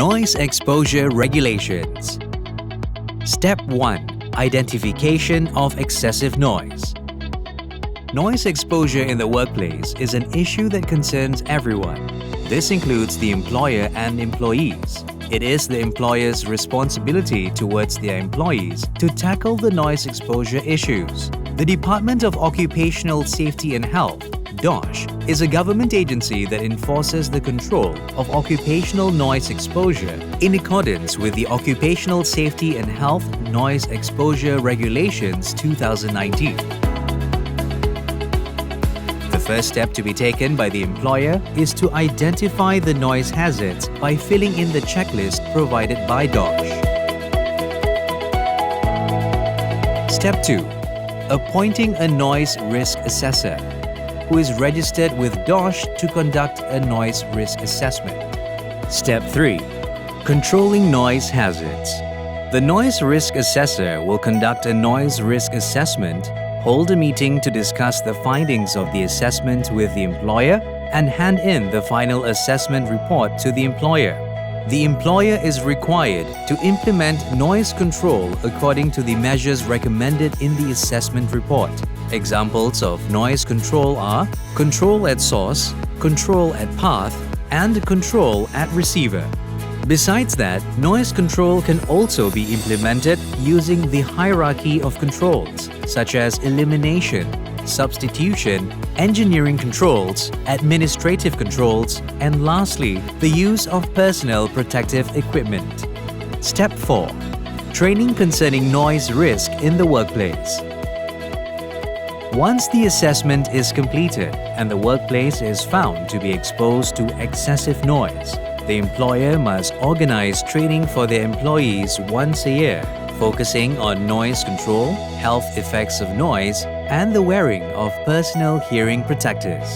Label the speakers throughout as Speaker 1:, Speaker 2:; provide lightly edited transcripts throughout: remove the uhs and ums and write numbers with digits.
Speaker 1: Noise exposure regulations. Step 1. Identification of excessive noise. Noise exposure in the workplace is an issue that concerns everyone. This includes the employer and employees. It is the employer's responsibility towards their employees to tackle the noise exposure issues. The Department of Occupational Safety and Health, DOSH, is a government agency that enforces the control of occupational noise exposure in accordance with the Occupational Safety and Health Noise Exposure Regulations 2019. The first step to be taken by the employer is to identify the noise hazards by filling in the checklist provided by DOSH. Step 2. Appointing a noise risk assessor, who is registered with DOSH to conduct a noise risk assessment. Step 3. Controlling noise hazards. The noise risk assessor will conduct a noise risk assessment, hold a meeting to discuss the findings of the assessment with the employer, and hand in the final assessment report to the employer. The employer is required to implement noise control according to the measures recommended in the assessment report. Examples of noise control are control at source, control at path, and control at receiver. Besides that, noise control can also be implemented using the hierarchy of controls, such as elimination, substitution, engineering controls, administrative controls, and lastly, the use of personal protective equipment. Step 4. Training concerning noise risk in the workplace. Once the assessment is completed and the workplace is found to be exposed to excessive noise, the employer must organize training for their employees once a year, focusing on noise control, health effects of noise, and the wearing of personal hearing protectors.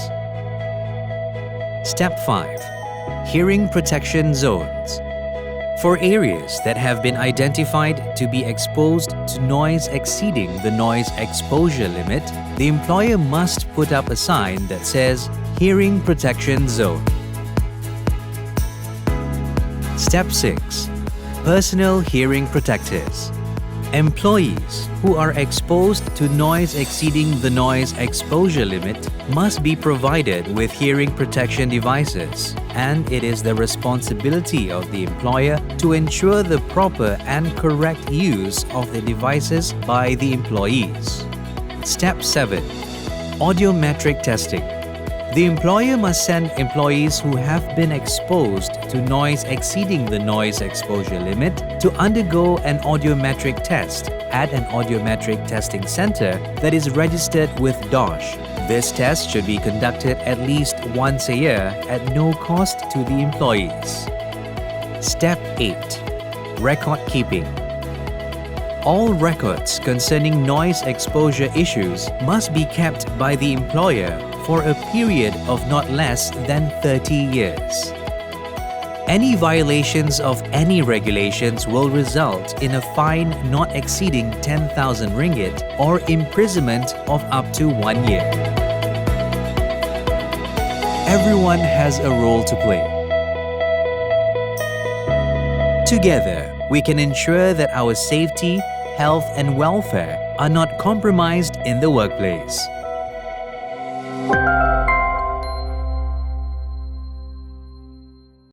Speaker 1: Step 5. Hearing protection zones. For areas that have been identified to be exposed to noise exceeding the noise exposure limit, the employer must put up a sign that says Hearing Protection Zone. Step 6. Personal hearing protectors. Employees who are exposed to noise exceeding the noise exposure limit must be provided with hearing protection devices, and it is the responsibility of the employer to ensure the proper and correct use of the devices by the employees. Step 7. Audiometric testing. The employer must send employees who have been exposed to noise exceeding the noise exposure limit to undergo an audiometric test at an audiometric testing center that is registered with DOSH. This test should be conducted at least once a year at no cost to the employees. Step 8. Record keeping. All records concerning noise exposure issues must be kept by the employer for a period of not less than 30 years. Any violations of any regulations will result in a fine not exceeding 10,000 ringgit or imprisonment of up to 1 year. Everyone has a role to play. Together, we can ensure that our safety, health, and welfare are not compromised in the workplace.